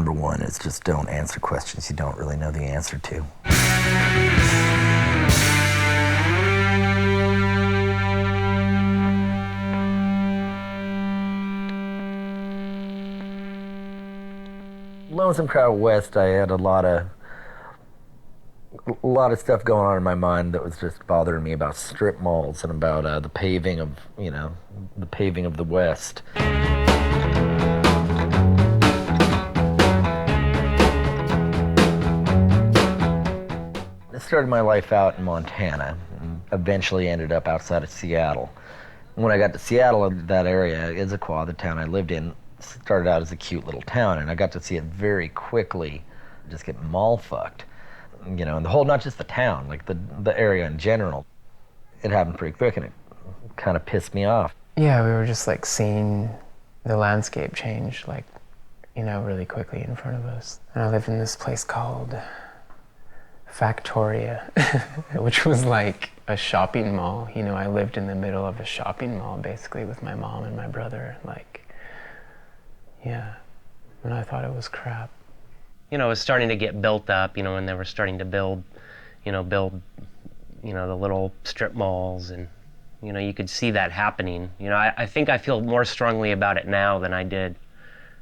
number one is just don't answer questions you don't really know the answer to. Lonesome Crowded West, I had a lot of stuff going on in my mind that was just bothering me about strip malls and about the paving of the West. I started my life out in Montana and eventually ended up outside of Seattle. When I got to Seattle, that area, Issaquah, the town I lived in, started out as a cute little town, and I got to see it very quickly just get mall fucked. And the whole, not just the town, like the area in general. It happened pretty quick, and it kind of pissed me off. Yeah, we were just like seeing the landscape change, like, really quickly in front of us. And I lived in this place called Factoria, which was like a shopping mall. I lived in the middle of a shopping mall, basically, with my mom and my brother, yeah, and I thought it was crap. It was starting to get built up, and they were starting to build the little strip malls, and, you could see that happening. I think I feel more strongly about it now than I did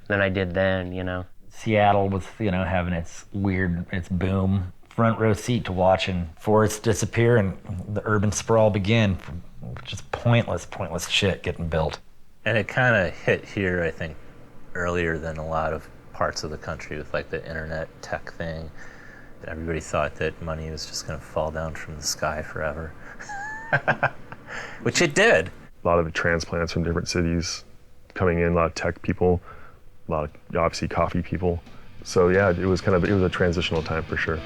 then, Seattle was, having its boom. Front row seat to watching forests disappear and the urban sprawl begin. Just pointless shit getting built. And it kind of hit here, I think, earlier than a lot of parts of the country with like the internet tech thing. Everybody thought that money was just going to fall down from the sky forever, which it did. A lot of the transplants from different cities coming in, a lot of tech people, a lot of obviously coffee people. So yeah, it was a transitional time for sure.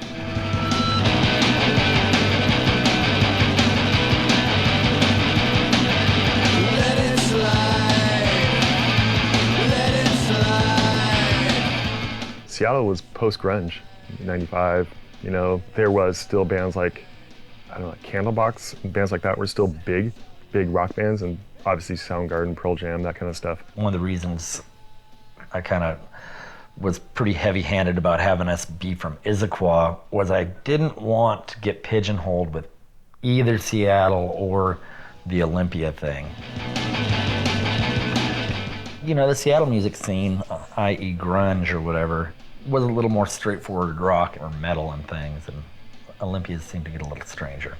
Seattle was post-grunge, 95, there was still bands like, Candlebox, bands like that were still big rock bands, and obviously Soundgarden, Pearl Jam, that kind of stuff. One of the reasons I kind of was pretty heavy-handed about having us be from Issaquah was I didn't want to get pigeonholed with either Seattle or the Olympia thing. The Seattle music scene, i.e. grunge or whatever, was a little more straightforward rock or metal and things, and Olympia seemed to get a little stranger.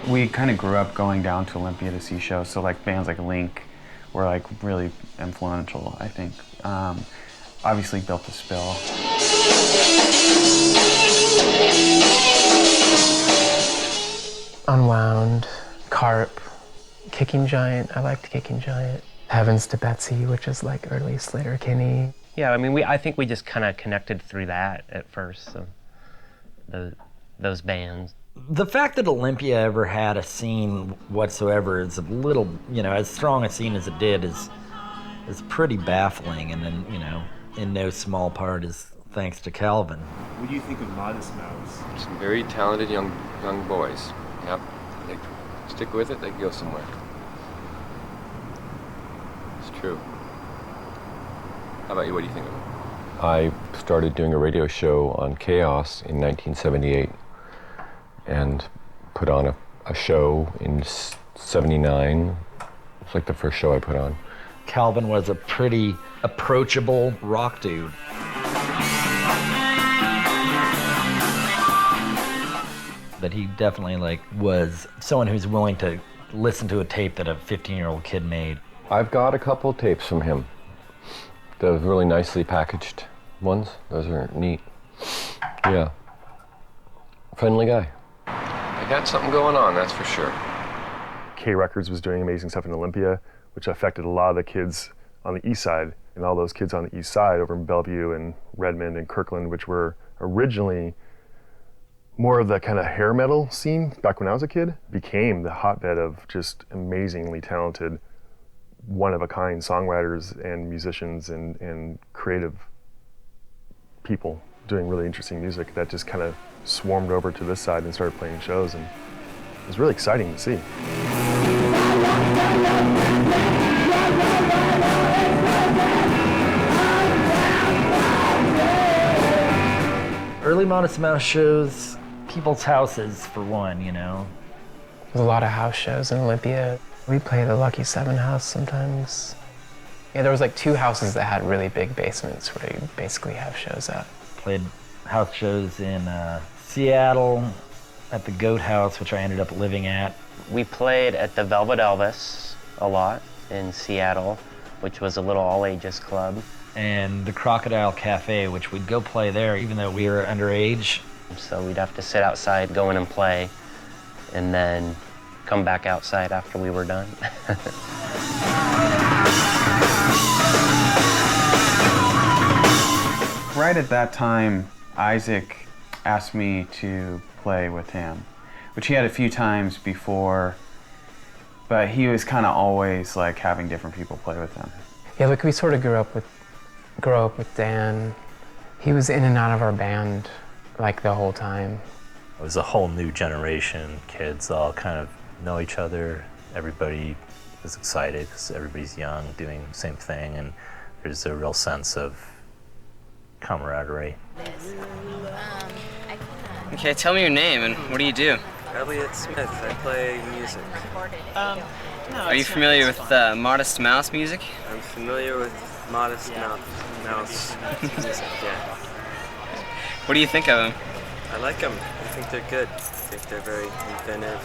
We kind of grew up going down to Olympia to see shows, so like bands like Link were like really influential, I think. Obviously Built to Spill. Unwound, Carp, Kicking Giant. I liked Kicking Giant. Heavens to Betsy, which is like early Slater Kinney. Yeah, I think we just kind of connected through that at first, so those bands. The fact that Olympia ever had a scene whatsoever is a little, as strong a scene as it did is pretty baffling, and then, in no small part is thanks to Calvin. What do you think of Modest Mouse? Some very talented young boys. Yep. They stick with it, they go somewhere. It's true. How about you? What do you think of it? I started doing a radio show on Chaos in 1978 and put on a show in 79. It's like the first show I put on. Calvin was a pretty approachable rock dude. But he definitely was someone who's willing to listen to a tape that a 15-year-old kid made. I've got a couple tapes from him. Those really nicely packaged ones. Those are neat. Yeah. Friendly guy. I got something going on, that's for sure. K Records was doing amazing stuff in Olympia, which affected a lot of the kids on the east side. And all those kids on the east side over in Bellevue and Redmond and Kirkland, which were originally more of the kind of hair metal scene back when I was a kid, became the hotbed of just amazingly talented, one-of-a-kind songwriters and musicians and creative people doing really interesting music that just kind of swarmed over to this side and started playing shows. And It was really exciting to see. Early Modest Mouse shows, people's houses for one, you know. There's a lot of house shows in Olympia. We play the Lucky 7 house sometimes. Yeah, there was like 2 houses that had really big basements where you basically have shows at. Played house shows in Seattle, at the Goat House, which I ended up living at. We played at the Velvet Elvis a lot in Seattle, which was a little all-ages club. And the Crocodile Cafe, which we'd go play there even though we were underage. So we'd have to sit outside, go in and play, and then come back outside after we were done. Right at that time, Isaac asked me to play with him, which he had a few times before, but he was kind of always like having different people play with him. Yeah, like we sort of grew up with Dan. He was in and out of our band like the whole time. It was a whole new generation. Kids all kind of know each other. Everybody is excited because everybody's young, doing the same thing, and there's a real sense of camaraderie. Okay, tell me your name and what do you do? Elliot Smith. I play music. Are you familiar with Modest Mouse music? I'm familiar with Modest Mouse music, yeah. What do you think of them? I like them. I think they're good. I think they're very inventive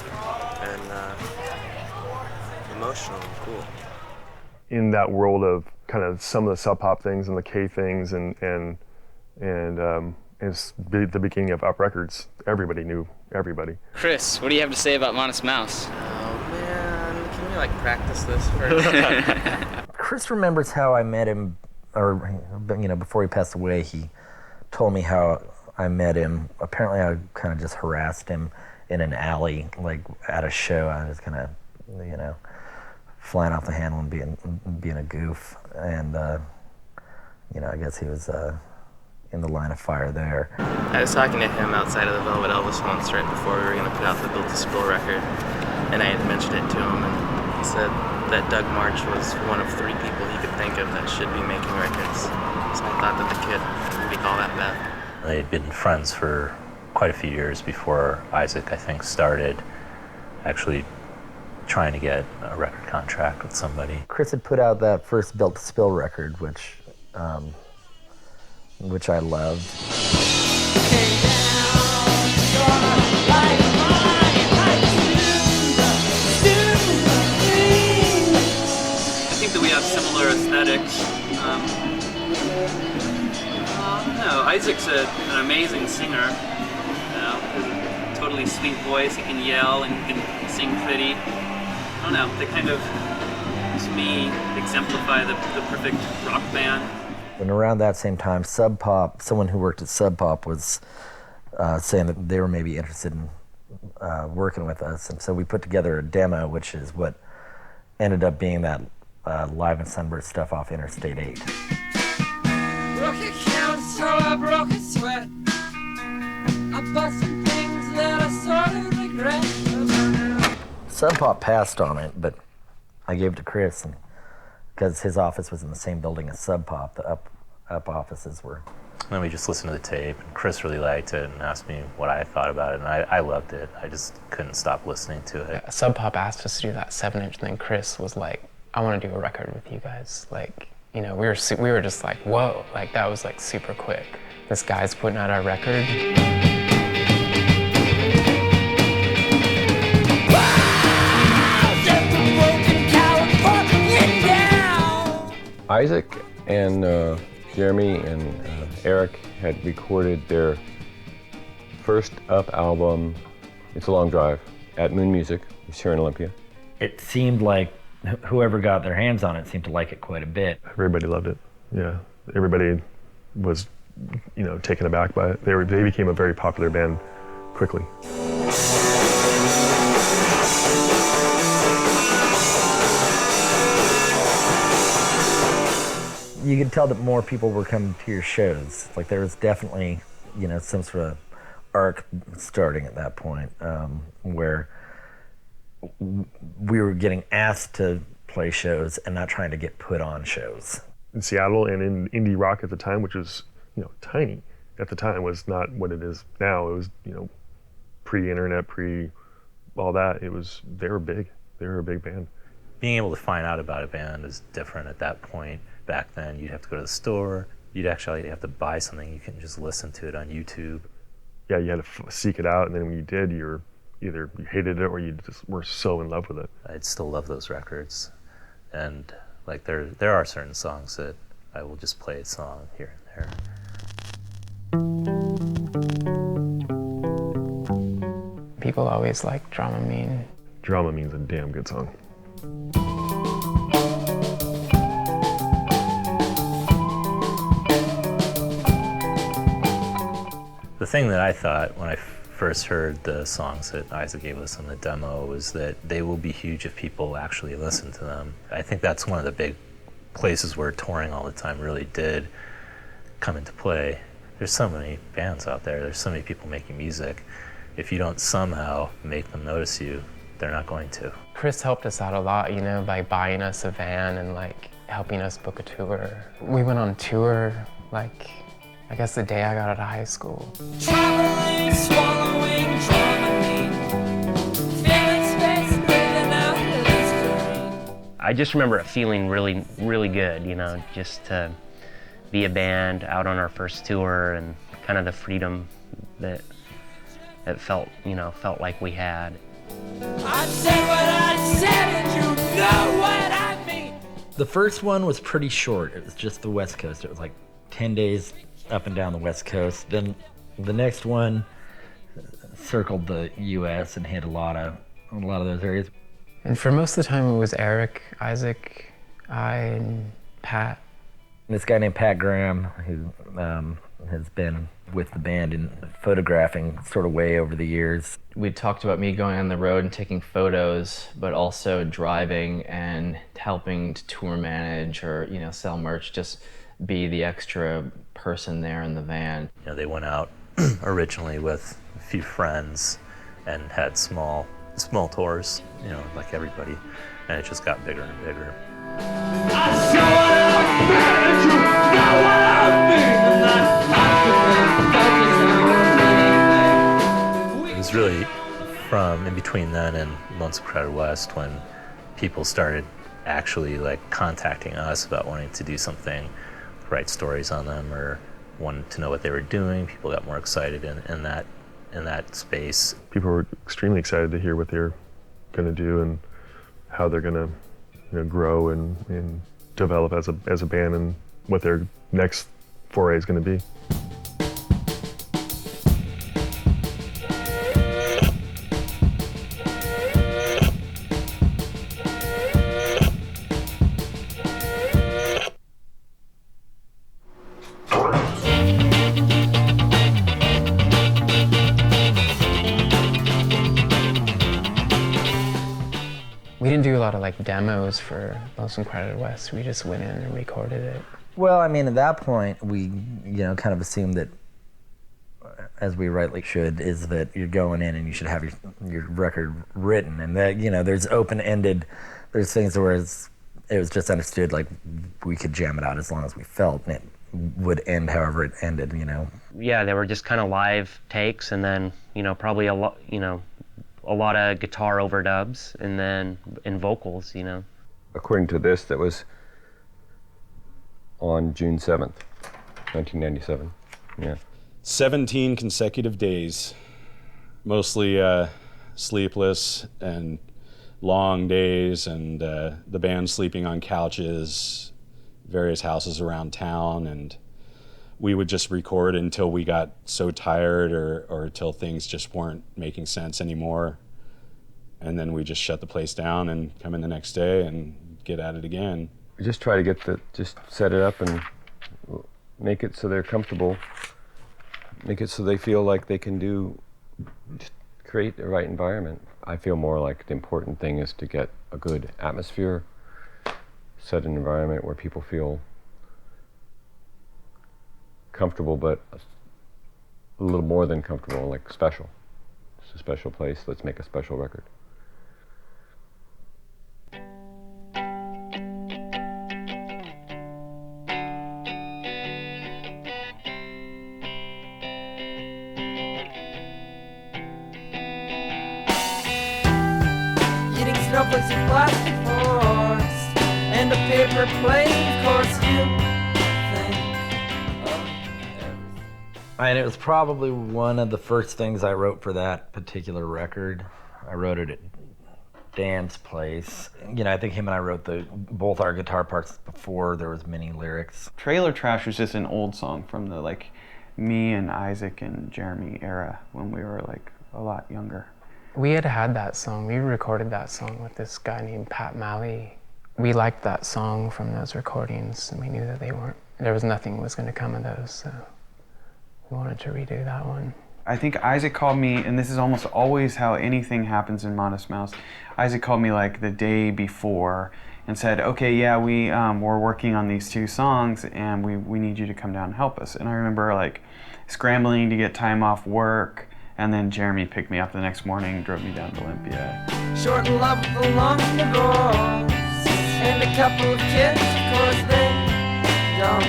and emotional and cool. In that world of kind of some of the sub pop things and the K things and it's the beginning of Up Records. Everybody knew everybody. Chris, what do you have to say about Modest Mouse? Oh man, can we like practice this first? Chris remembers how I met him, or you know, before he passed away, he told me how I met him. Apparently I kind of just harassed him in an alley, like at a show. I was kind of, you know, flying off the handle and being a goof. And, you know, I guess he was in the line of fire there. I was talking to him outside of the Velvet Elvis once right before we were going to put out the Built to Spill record. And I had mentioned it to him, and he said that Doug March was one of 3 people he could think of that should be making records. So I thought that the kid wouldn't be all that bad. They'd been friends for quite a few years before Isaac, I think, started actually trying to get a record contract with somebody. Chris had put out that first Built to Spill record, which I loved. I think that we have similar aesthetics. No, Isaac's an amazing singer. You know, has a totally sweet voice. He can yell and he can sing pretty. I don't know. They kind of, to me, exemplify the perfect rock band. And around that same time, Sub Pop, someone who worked at Sub Pop was saying that they were maybe interested in working with us. And so we put together a demo, which is what ended up being that Live and Sunburst stuff off Interstate 8. Broke accounts till I broke a sweat. I bought some things that I sort of regret. Sub Pop passed on it, but I gave it to Chris because his office was in the same building as Sub Pop. The up offices were. And then we just listened to the tape, and Chris really liked it and asked me what I thought about it, and I loved it. I just couldn't stop listening to it. Sub Pop asked us to do that 7-inch, and then Chris was like, I want to do a record with you guys. Like, you know, we were just like, whoa, like that was like super quick. This guy's putting out our record. Isaac and Jeremy and Eric had recorded their first Up album, It's a Long Drive, at Moon Music, it's here in Olympia. It seemed like whoever got their hands on it seemed to like it quite a bit. Everybody loved it, yeah. Everybody was, you know, taken aback by it. They became a very popular band quickly. You could tell that more people were coming to your shows. Like there was definitely, you know, some sort of arc starting at that point, where we were getting asked to play shows and not trying to get put on shows. In Seattle and in indie rock at the time, which was, tiny at the time, was not what it is now. It was, pre-internet, all that. They were big. They were a big band. Being able to find out about a band is different at that point. Back then, you'd have to go to the store. You'd actually have to buy something. You couldn't just listen to it on YouTube. Yeah, you had to seek it out, and then when you did, either you hated it or you just were so in love with it. I'd still love those records. And like there are certain songs that I will just play a song here and there. People always like Dramamine. Dramamine's a damn good song. The thing that I thought when I first heard the songs that Isaac gave us on the demo was that they will be huge if people actually listen to them. I think that's one of the big places where touring all the time really did come into play. There's so many bands out there, there's so many people making music. If you don't somehow make them notice you, they're not going to. Chris helped us out a lot, by buying us a van and helping us book a tour. We went on tour I guess the day I got out of high school. Traveling, swallowing, Dramamine, feeling space, breathing out Listerine. I just remember it feeling really, really good, just to be a band out on our first tour and kind of the freedom that it felt like we had. I said what I said and you know what I mean. The first one was pretty short. It was just the West Coast. It was 10 days up and down the West Coast. Then the next one circled the U.S. and hit a lot of those areas. And for most of the time, it was Eric, Isaac, I, and Pat. This guy named Pat Graham, who has been with the band and photographing sort of way over the years. We talked about me going on the road and taking photos, but also driving and helping to tour manage or, sell merch, just be the extra person there in the van. They went out originally with a few friends and had small tours, like everybody, and it just got bigger and bigger. It was really from in between then and Lonesome Crowded West when people started actually contacting us about wanting to do something, write stories on them, or wanted to know what they were doing. People got more excited in that space. People were extremely excited to hear what they're going to do and how they're going to grow and develop as a band and what their next foray is going to be. We didn't do a lot of demos for Lonesome Crowded West. We just went in and recorded it. Well, at that point, we, kind of assumed that, as we rightly should, is that you're going in and you should have your record written, and that, there's open-ended, there's things where it was just understood, we could jam it out as long as we felt, and it would end however it ended, Yeah, they were just kind of live takes, and then, probably a lot of guitar overdubs, and then in vocals, According to this, that was on June 7th, 1997. Yeah. 17 consecutive days, mostly sleepless and long days, and the band sleeping on couches, various houses around town, and we would just record until we got so tired or until things just weren't making sense anymore. And then we just shut the place down and come in the next day and get at it again. We just try to just set it up and make it so they're comfortable, make it so they feel like they can just create the right environment. I feel more like the important thing is to get a good atmosphere, set an environment where people feel comfortable, but a little more than comfortable, special. It's a special place, let's make a special record. snowflakes and plastic forks, and a paper plate, of course you think of everything. And it was probably one of the first things I wrote for that particular record. I wrote it at Dan's place. You know, I think him and I wrote both our guitar parts before there was many lyrics. Trailer Trash was just an old song from the me and Isaac and Jeremy era when we were a lot younger. We had that song. We recorded that song with this guy named Pat Malley. We liked that song from those recordings, and we knew that there was nothing was going to come of those, so we wanted to redo that one. I think Isaac called me, and this is almost always how anything happens in Modest Mouse. Isaac called me the day before and said, okay, yeah, we're working on these 2 songs, and we need you to come down and help us. And I remember scrambling to get time off work, and then Jeremy picked me up the next morning, drove me down to Olympia. Short in love with a long divorce, and a couple of kids, of course they don't.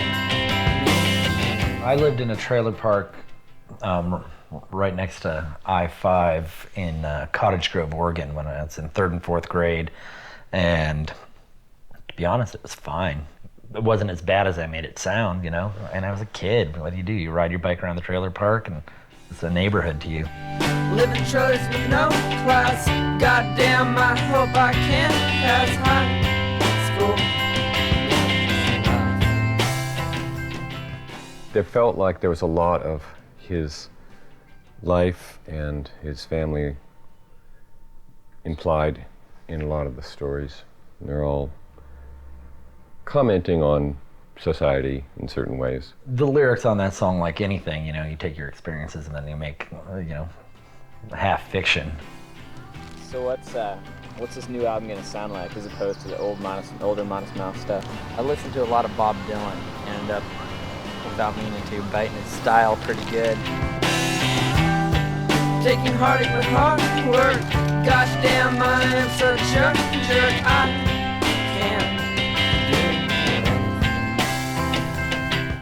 I lived in a trailer park right next to I-5 in Cottage Grove, Oregon, when I was in 3rd and 4th grade, and to be honest, it was fine. It wasn't as bad as I made it sound, you know, and I was a kid. What do? You ride your bike around the trailer park, and it's a neighborhood to you. Living choice with no class, goddamn, I hope I can pass high school. There felt like there was a lot of his life and his family implied in a lot of the stories. They're all commenting on society in certain ways. The lyrics on that song, like anything, you know, you take your experiences and then you make, half fiction. So what's this new album gonna sound like as opposed to the older Modest Mouse stuff? I listened to a lot of Bob Dylan and ended up, without meaning to, biting his style pretty good. Taking heartache with hard work, gosh damn, I am such a jerk, I can't.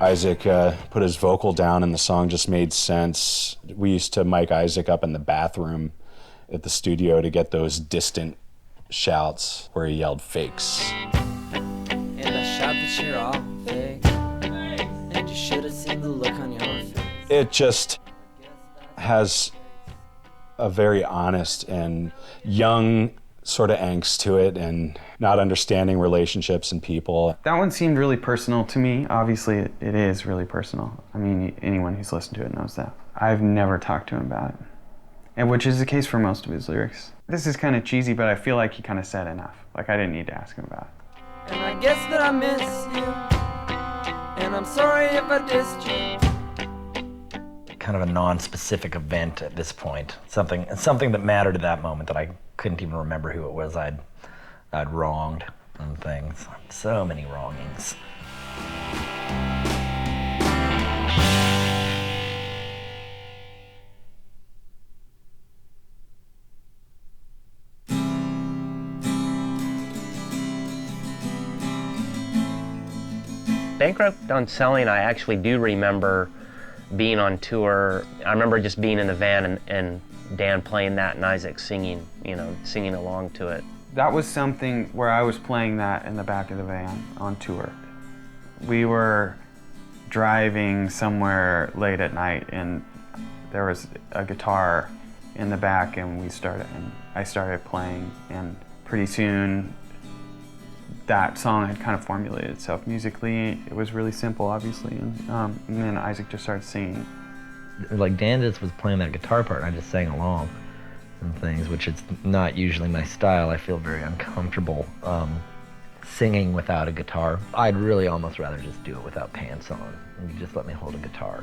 Isaac put his vocal down and the song just made sense. We used to mic Isaac up in the bathroom at the studio to get those distant shouts where he yelled fakes. And I shout that you're all fake, and you should have seen the look on your face. It just has a very honest and young sort of angst to it, and not understanding relationships and people. That one seemed really personal to me. Obviously, it is really personal. I mean, anyone who's listened to it knows that. I've never talked to him about it, and which is the case for most of his lyrics. This is kind of cheesy, but I feel like he kind of said enough. I didn't need to ask him about it. And I guess that I miss you, and I'm sorry if I dissed you. Kind of a non-specific event at this point. Something that mattered at that moment that I couldn't even remember who it was I'd wronged and things. So many wrongings. Bankrupt on Selling, I actually do remember being on tour. I remember just being in the van and Dan playing that and Isaac singing along to it. That was something where I was playing that in the back of the van on tour. We were driving somewhere late at night and there was a guitar in the back and I started playing, and pretty soon that song had kind of formulated itself musically. It was really simple, obviously, and then Isaac just started singing. Like Dan just was playing that guitar part, and I just sang along and things, which is not usually my style. I feel very uncomfortable singing without a guitar. I'd really almost rather just do it without pants on, and you just let me hold a guitar.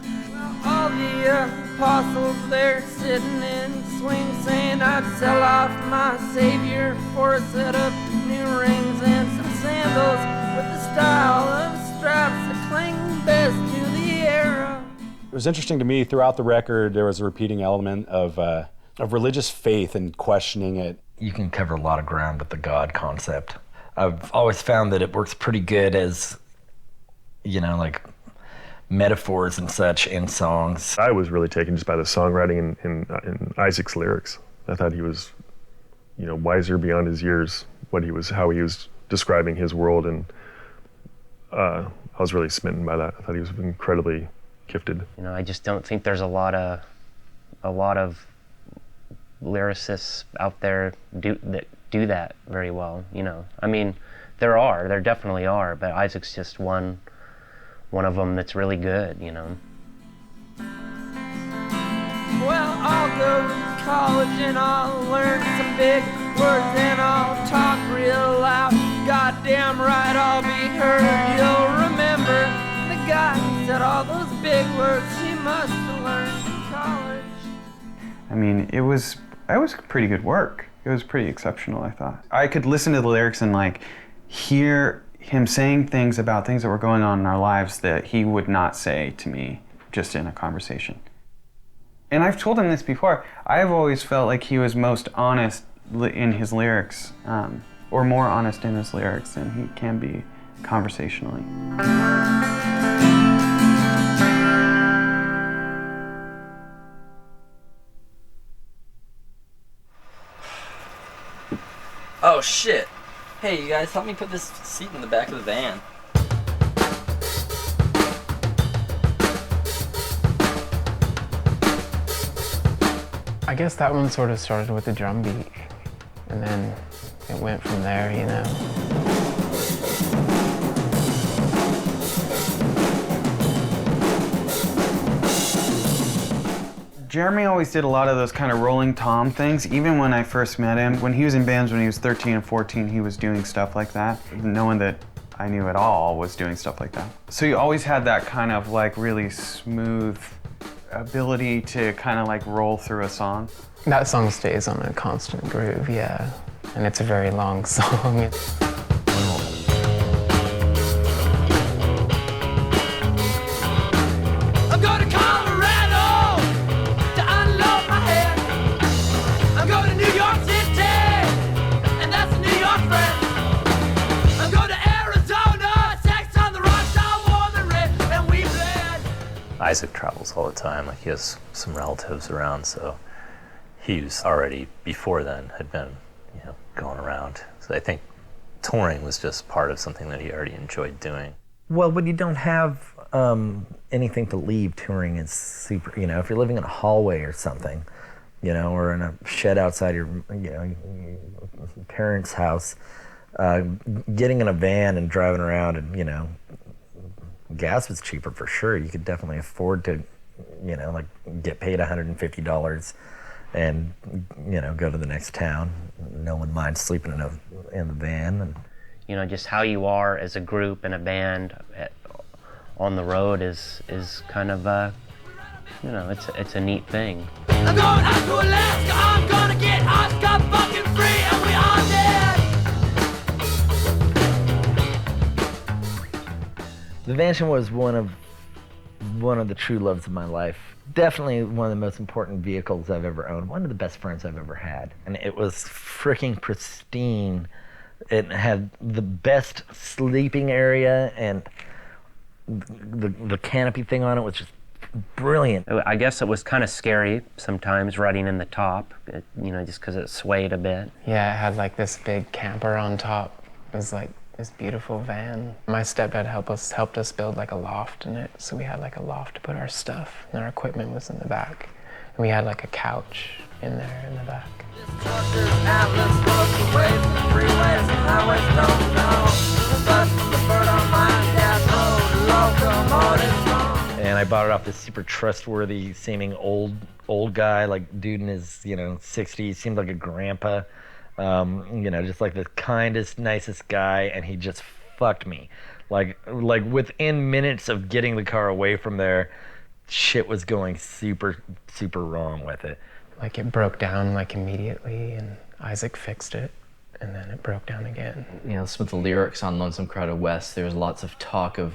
All the apostles there sitting in swing, saying I'd sell off my Savior for a set of new rings and some sandals with the style of straps that cling best to the era. It was interesting to me throughout the record. There was a repeating element of religious faith and questioning it. You can cover a lot of ground with the God concept. I've always found that it works pretty good as, like metaphors and such in songs. I was really taken just by the songwriting in Isaac's lyrics. I thought he was wiser beyond his years, how he was describing his world, and I was really smitten by that. I thought he was incredibly gifted. I just don't think there's a lot of lyricists out there that do that very well. I mean, there definitely are, but Isaac's just one of them that's really good. Well, I'll go to college and I'll learn some big words and I'll talk real loud. Goddamn right, I'll be heard. You'll remember the guy who said all those big words he must have learned in college. I mean, it was pretty good work. It was pretty exceptional, I thought. I could listen to the lyrics and hear him saying things about things that were going on in our lives that he would not say to me just in a conversation. And I've told him this before, I've always felt like he was most honest in his lyrics, or more honest in his lyrics than he can be conversationally. Oh shit! Hey, you guys, help me put this seat in the back of the van. I guess that one sort of started with the drum beat, and then it went from there, Jeremy always did a lot of those kind of rolling tom things. Even when I first met him, when he was in bands when he was 13 and 14, he was doing stuff like that. No one that I knew at all was doing stuff like that. So he always had that kind of really smooth ability to kind of roll through a song. That song stays on a constant groove, yeah. And it's a very long song. I'm going to Colorado to unload my head. I'm going to New York City, and that's a New York friend. I'm going to Arizona, sex on the rocks, I wore the red, and we bled. Isaac travels all the time. He has some relatives around, so he was already, before then, had been, going around. So I think touring was just part of something that he already enjoyed doing. Well, when you don't have anything to leave, touring is super, if you're living in a hallway or something, or in a shed outside your, your parents' house, getting in a van and driving around and, gas was cheaper for sure. You could definitely afford to, get paid $150 and, go to the next town. No one minds sleeping in the van. And just how you are as a group and a band on the road is kind of it's a neat thing. I'm going out to Alaska, I'm gonna get Oscar fucking free, and we all dead. The Vantion was one of the true loves of my life. Definitely one of the most important vehicles I've ever owned. One of the best friends I've ever had. And it was freaking pristine. It had the best sleeping area, and the canopy thing on it was just brilliant. I guess it was kind of scary sometimes riding in the top, just because it swayed a bit. Yeah, it had this big camper on top. It was this beautiful van. My stepdad helped us build a loft in it, so we had a loft to put our stuff, and our equipment was in the back. And we had a couch in there in the back. And I bought it off this super trustworthy seeming old guy, dude in his 60s, seemed like a grandpa. Just the kindest, nicest guy, and he just fucked me. Within minutes of getting the car away from there, shit was going super, super wrong with it. It broke down immediately, and Isaac fixed it, and then it broke down again. Some of the lyrics on Lonesome Crowded West, there was lots of talk of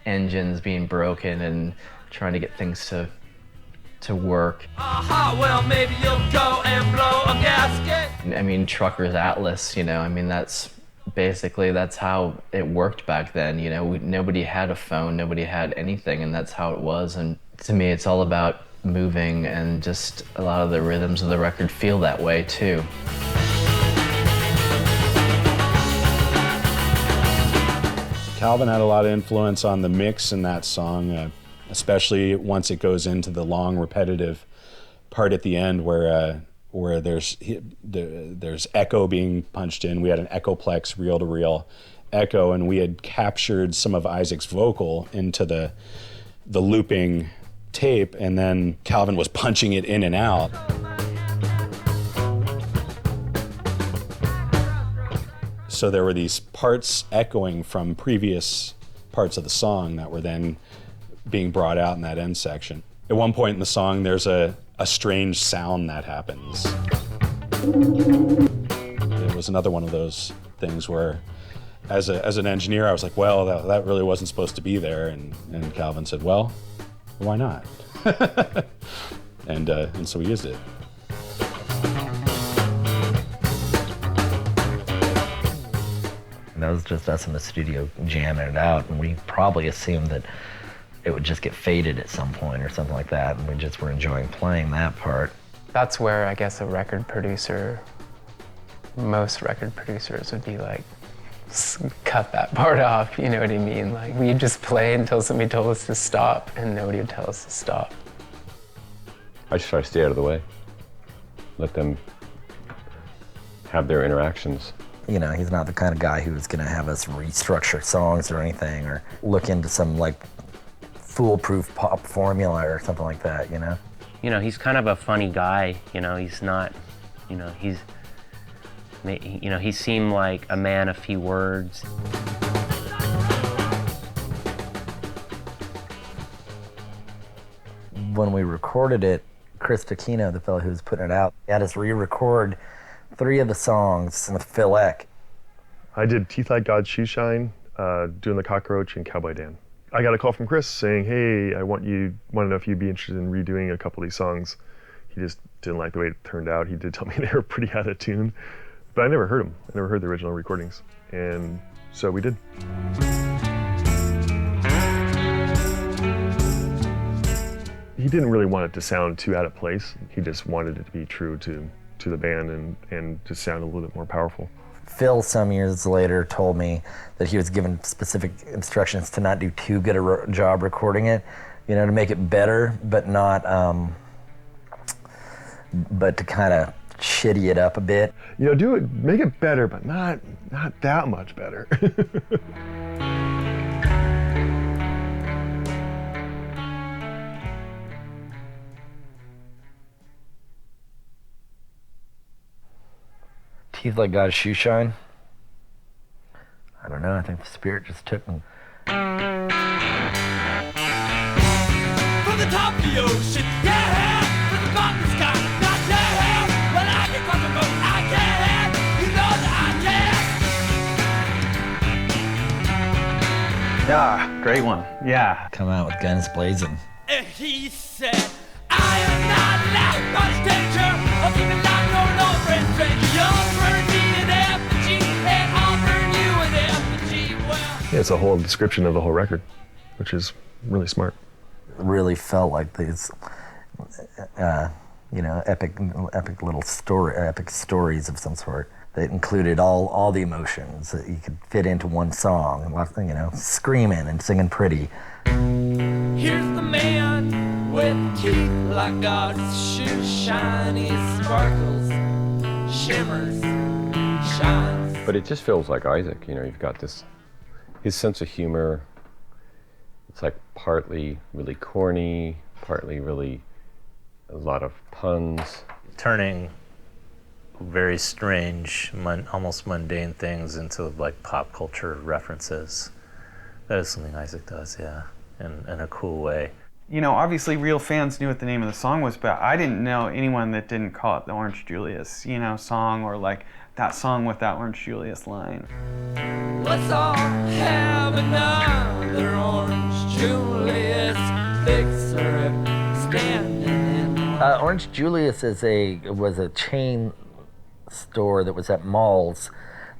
engines being broken and trying to get things to work. Well, maybe you'll go and blow a gasket. Trucker's Atlas, that's how it worked back then. Nobody had a phone, nobody had anything, and that's how it was. And to me, it's all about moving, and just a lot of the rhythms of the record feel that way too. Calvin had a lot of influence on the mix in that song, especially once it goes into the long, repetitive part at the end where there's echo being punched in. We had an Echoplex reel-to-reel echo, and we had captured some of Isaac's vocal into the looping tape, and then Calvin was punching it in and out. So there were these parts echoing from previous parts of the song that were then being brought out in that end section. At one point in the song, there's a strange sound that happens. It was another one of those things where, as an engineer, I was like, well, that really wasn't supposed to be there. And Calvin said, well, why not? And so we used it. And that was just us in the studio jamming it out, and we probably assumed that it would just get faded at some point or something like that, and we just were enjoying playing that part. That's where I guess most record producers would be like, cut that part off, you know what I mean? Like, we'd just play until somebody told us to stop, and nobody would tell us to stop. I just try to stay out of the way. Let them have their interactions. You know, he's not the kind of guy who's gonna have us restructure songs or anything, or look into some like foolproof pop formula or something like that, you know? You know, he's kind of a funny guy, you know, he's not, you know, he seemed like a man of few words. When we recorded it, Chris Taquino, the fellow who was putting it out, had us re-record 3 of the songs with Phil Eck. I did Teeth Like God's Shoe Shine, doing the Cockroach, and Cowboy Dan. I got a call from Chris saying, hey, I want to know if you'd be interested in redoing a couple of these songs. He just didn't like the way it turned out. He did tell me they were pretty out of tune, but I never heard them. I never heard the original recordings, and so we did. He didn't really want it to sound too out of place. He just wanted it to be true to the band and to sound a little bit more powerful. Phil, some years later, told me that he was given specific instructions to not do too good a job recording it, you know, to make it better, but not, but to kind of shitty it up a bit. You know, make it better, but not that much better. Teeth Like God's Shoe Shine? I don't know, I think the spirit just took me. From the top of the ocean, yeah, from the bottom of the sky, not yeah, when I get across the boat, I can, you know that I can. Yeah, great one, yeah. Come out with guns blazing. And he said, I am not loud, not a danger, I'll keep it loud, no, friend, you'll burn me an effigy, and I'll burn you an effigy, well. Yeah, it's a whole description of the whole record, which is really smart. It really felt like these, you know, epic stories of some sort that included all the emotions that you could fit into one song. You know, screaming and singing pretty. Here's the man with teeth like God's shoe shine. He sparkles, shimmers, shines. But it just feels like Isaac, you know, you've got his sense of humor. It's like partly really corny, partly really a lot of puns. Turning very strange, almost mundane things into like pop culture references. That is something Isaac does, yeah, in a cool way. You know, obviously real fans knew what the name of the song was, but I didn't know anyone that didn't call it the Orange Julius, you know, song, or like that song with that Orange Julius line. Let's all have another Orange Julius fixer standing in Orange Julius was a chain store that was at malls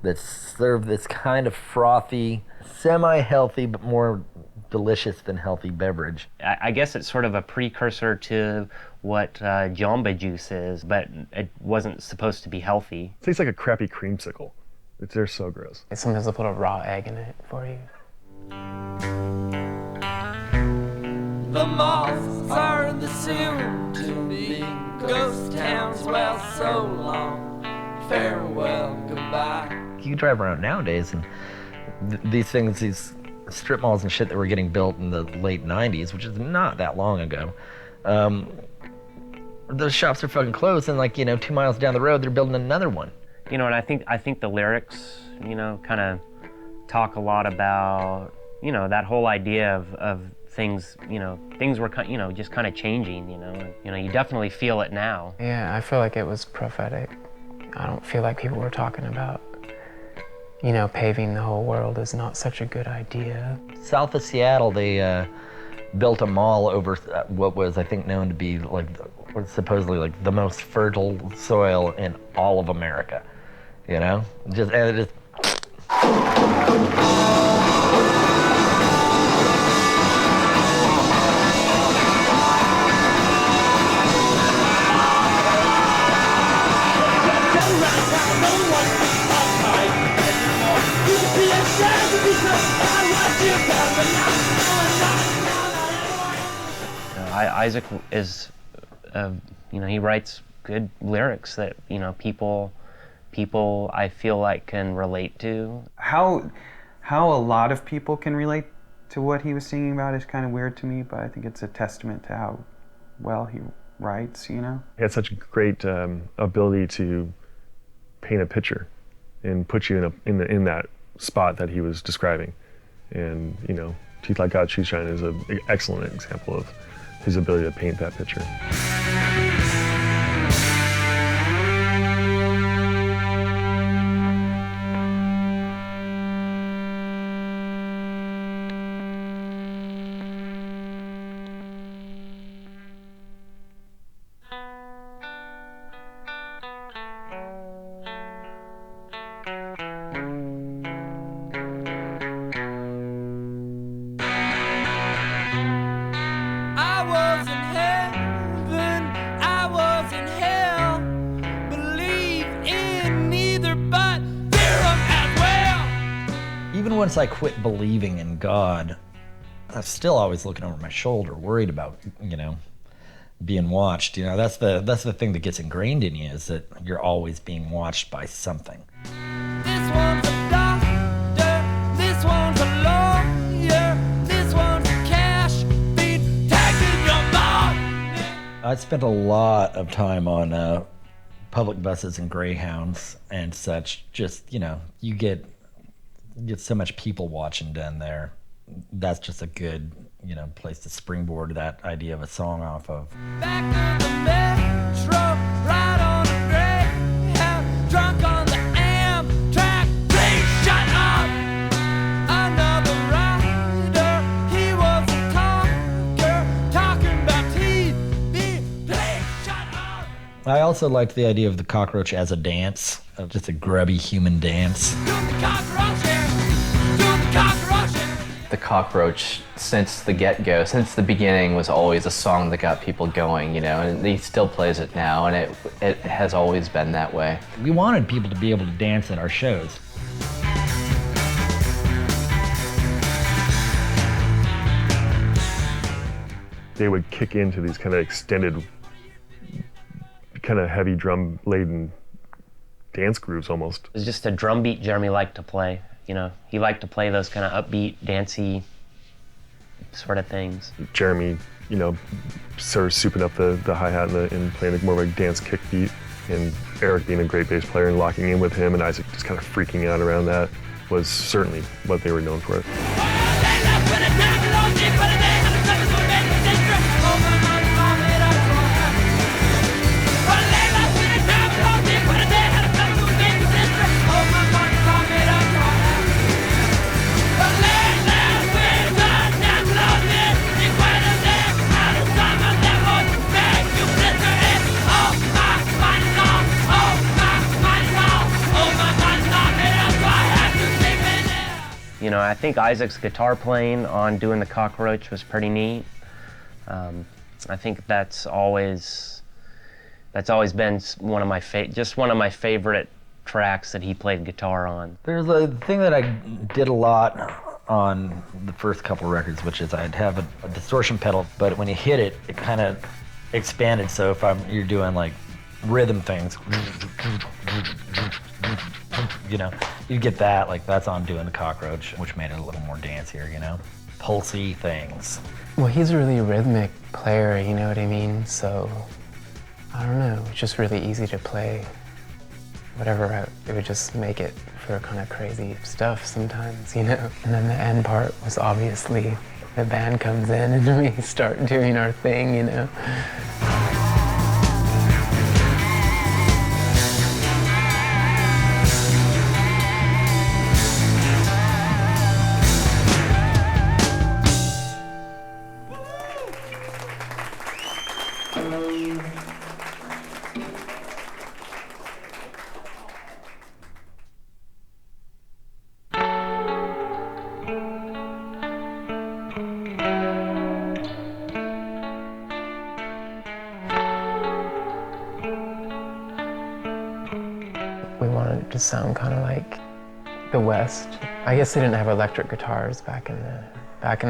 that served this kind of frothy, semi-healthy but more delicious than healthy beverage. I guess it's sort of a precursor to what Jamba Juice is, but it wasn't supposed to be healthy. It tastes like a crappy creamsicle. They're so gross. Sometimes they'll put a raw egg in it for you. The malls are the soon-to-be ghost towns. Well, so long, farewell, goodbye. You drive around nowadays and these things, these strip malls and shit that were getting built in the late 90s, which is not that long ago, those shops are fucking closed, and 2 miles down the road they're building another one. And I think the lyrics, kind of talk a lot about, that whole idea of things, things were just kind of changing, you definitely feel it now. Yeah, I feel like it was prophetic. I don't feel like people were talking about, paving the whole world is not such a good idea. South of Seattle, they built a mall over what was, I think, known to be supposedly the most fertile soil in all of America. And it just. Isaac is, he writes good lyrics that, people I feel like can relate to. How a lot of people can relate to what he was singing about is kind of weird to me, but I think it's a testament to how well he writes, He had such a great ability to paint a picture and put you in that spot that he was describing. And, Teeth Like God's Shoe Shine is an excellent example of his ability to paint that picture. Once I quit believing in God, I'm still always looking over my shoulder, worried about, being watched. That's the thing that gets ingrained in you, is that you're always being watched by something. This one's a doctor, this one's a lawyer, this one's a cash feed, taking your mom. I spent a lot of time on public buses and Greyhounds and such. Just, you get so much people watching done there. That's just a good, place to springboard that idea of a song off of. Back to the metro, right on the Greyhound, drunk on the Amtrak, please shut up. Another rider, he was a talker, talking about TV, please shut up. I also liked the idea of the Cockroach as a dance, just a grubby human dance. The Cockroach, since the get-go, since the beginning, was always a song that got people going, and he still plays it now, and it has always been that way. We wanted people to be able to dance at our shows. They would kick into these kind of extended, kind of heavy drum-laden dance grooves almost. It was just a drum beat Jeremy liked to play. He liked to play those kind of upbeat, dancey sort of things. Jeremy, sort of souping up the hi-hat and playing more of a dance kick beat, and Eric being a great bass player and locking in with him, and Isaac just kind of freaking out around that was certainly what they were known for. I think Isaac's guitar playing on doing the Cockroach was pretty neat. I think that's always been one of my favorite tracks that he played guitar on. There's a thing that I did a lot on the first couple records, which is I'd have a distortion pedal, but when you hit it, it kind of expanded. So if you're doing like rhythm things, you know, you get that, like that's on doing the Cockroach, which made it a little more dancier, you know, pulsy things. Well, he's a really rhythmic player, you know what I mean? So, I don't know, it's just really easy to play whatever route. It would just make it for kind of crazy stuff sometimes, you know? And then the end part was obviously the band comes in and we start doing our thing, you know? To sound kind of like the West. I guess they didn't have electric guitars back in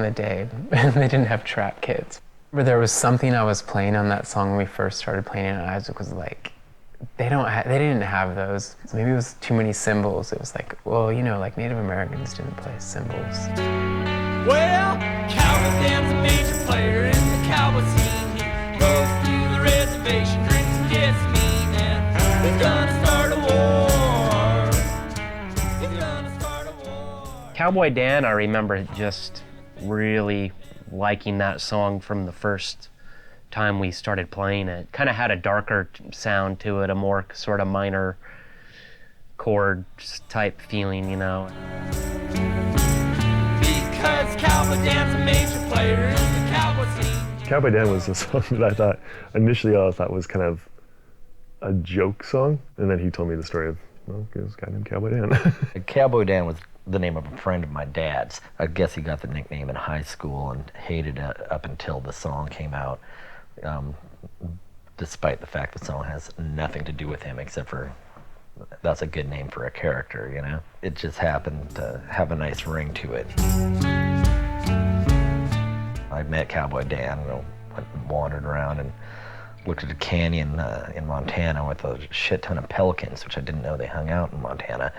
the day. They didn't have trap kits. But there was something I was playing on that song when we first started playing it, and Isaac was like, they didn't have those. Maybe it was too many cymbals. It was like, well, you know, like Native Americans didn't play cymbals. Well, Cowboy Dan's a major player in the cowboy scene. He goes to the reservation, drinks and gets mean, and he's gonna start a war. Cowboy Dan, I remember just really liking that song from the first time we started playing it. Kind of had a darker sound to it, a more sort of minor chord type feeling, you know. Because Cowboy Dan's a major player in the cowboy scene. Cowboy Dan was a song that I thought was kind of a joke song, and then he told me the story of, well, this guy named Cowboy Dan. Cowboy Dan was the name of a friend of my dad's. I guess he got the nickname in high school and hated it up until the song came out, despite the fact the song has nothing to do with him except for that's a good name for a character, you know? It just happened to have a nice ring to it. I met Cowboy Dan, went and wandered around and looked at a canyon in Montana with a shit ton of pelicans, which I didn't know they hung out in Montana.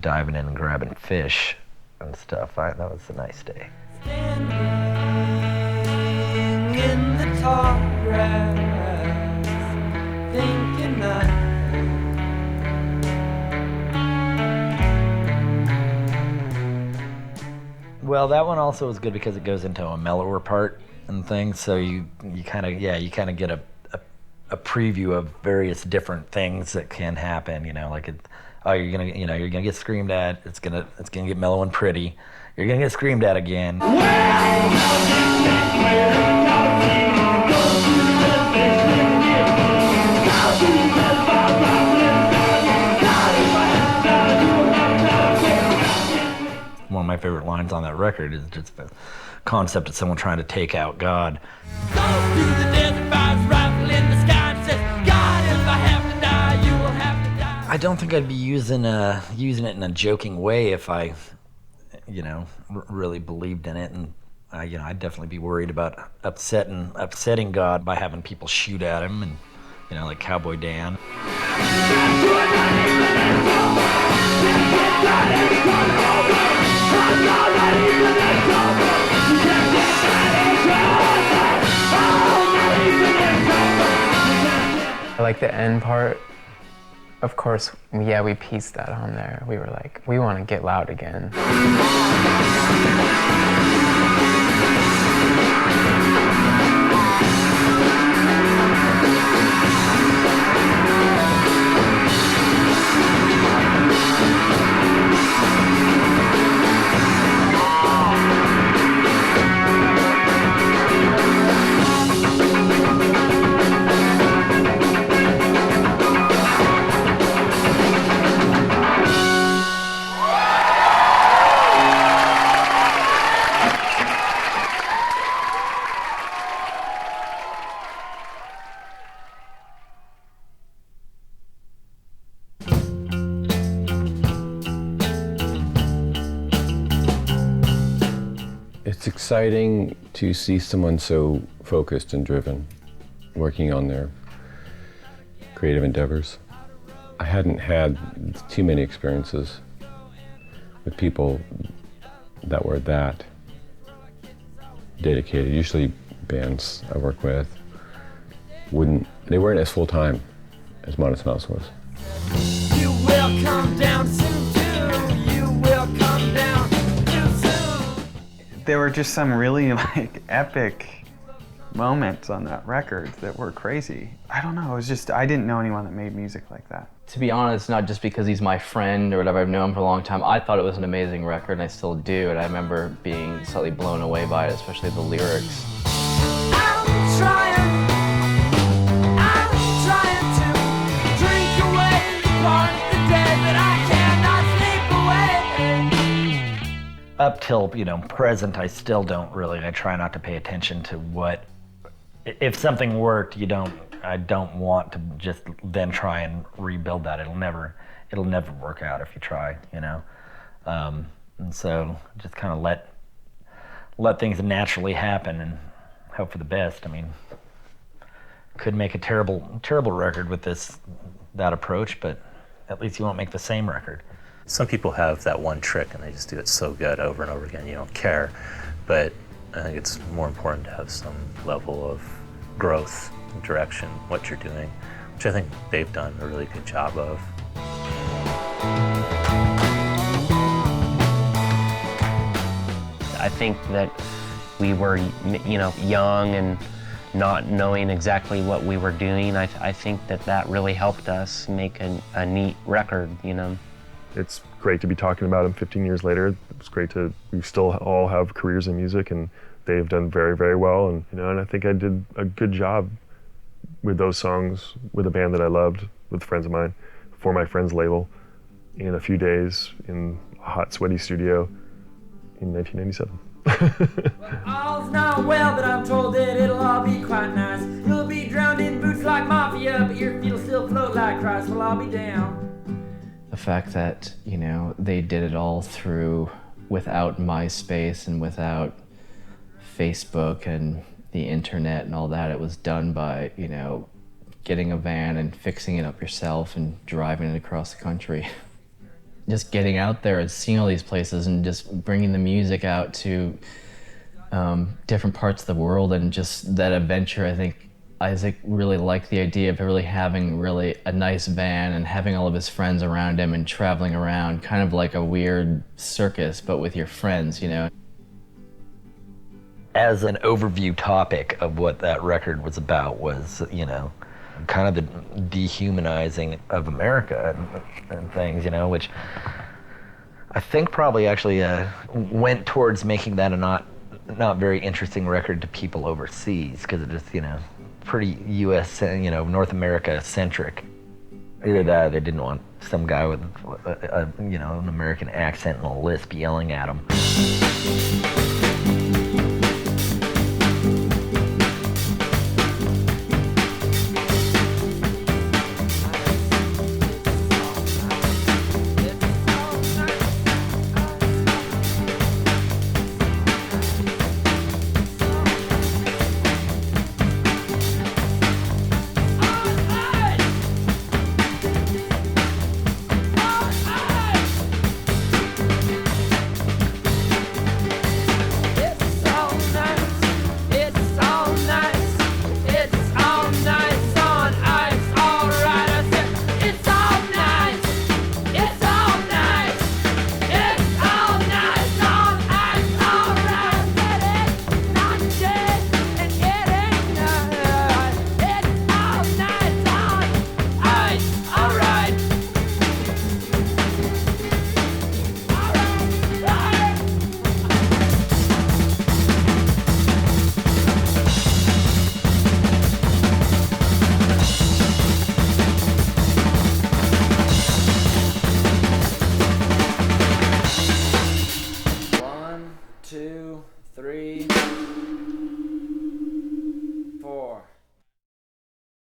Diving in and grabbing fish and stuff. That was a nice day. Standing in the tall grass, thinking Well, that one also was good because it goes into a mellower part and things, so you kind of get a preview of various different things that can happen, you know, like you're gonna get screamed at. It's gonna get mellow and pretty. You're gonna get screamed at again. One of my favorite lines on that record is just the concept of someone trying to take out God. Goes through the desert, fires rifle in the sky and says, God, if I have to die, you will have to die. I don't think I'd be using it in a joking way if I, really believed in it, and I'd definitely be worried about upsetting God by having people shoot at him, and like Cowboy Dan. I like the end part. Of course, we pieced that on there. We were like, we want to get loud again. It's exciting to see someone so focused and driven, working on their creative endeavors. I hadn't had too many experiences with people that were that dedicated. Usually bands I work with they weren't as full-time as Modest Mouse was. You will come down soon too. You will come down too soon. There were just some really like epic moments on that record that were crazy. I don't know, it was just, I didn't know anyone that made music like that. To be honest, not just because he's my friend or whatever, I've known him for a long time, I thought it was an amazing record, and I still do, and I remember being slightly blown away by it, especially the lyrics. I'm trying to drink away the part of the day that I cannot sleep away. Up till, present, I still don't really, I try not to pay attention to what, if something worked, I don't want to just then try and rebuild that. It'll never work out if you try, and so just kind of let things naturally happen and hope for the best. I mean, could make a terrible record with that approach, but at least you won't make the same record. Some people have that one trick and they just do it so good over and over again, you don't care. But I think it's more important to have some level of growth, direction, what you're doing, which I think they've done a really good job of. I think that we were, young and not knowing exactly what we were doing. I think that really helped us make a neat record, It's great to be talking about him 15 years later. It's great we still all have careers in music, and they've done very, very well. And, and I think I did a good job with those songs, with a band that I loved, with friends of mine, for my friend's label, in a few days in a hot, sweaty studio in 1997. All's not well, but I'm told that it'll all be quite nice. You'll be drowned in boots like mafia, but your feet will still float like Christ. Well, I'll be down. The fact that, they did it all without MySpace and without Facebook and the internet and all that, it was done by, getting a van and fixing it up yourself and driving it across the country. Just getting out there and seeing all these places and just bringing the music out to different parts of the world, and just that adventure. I think Isaac really liked the idea of really having a nice van and having all of his friends around him and traveling around, kind of like a weird circus, but with your friends, As an overview topic of what that record was about was, kind of the dehumanizing of America and things, which I think probably actually went towards making that a not very interesting record to people overseas, because it just, pretty U.S., North America centric. Either that or they didn't want some guy with, an American accent and a lisp yelling at them.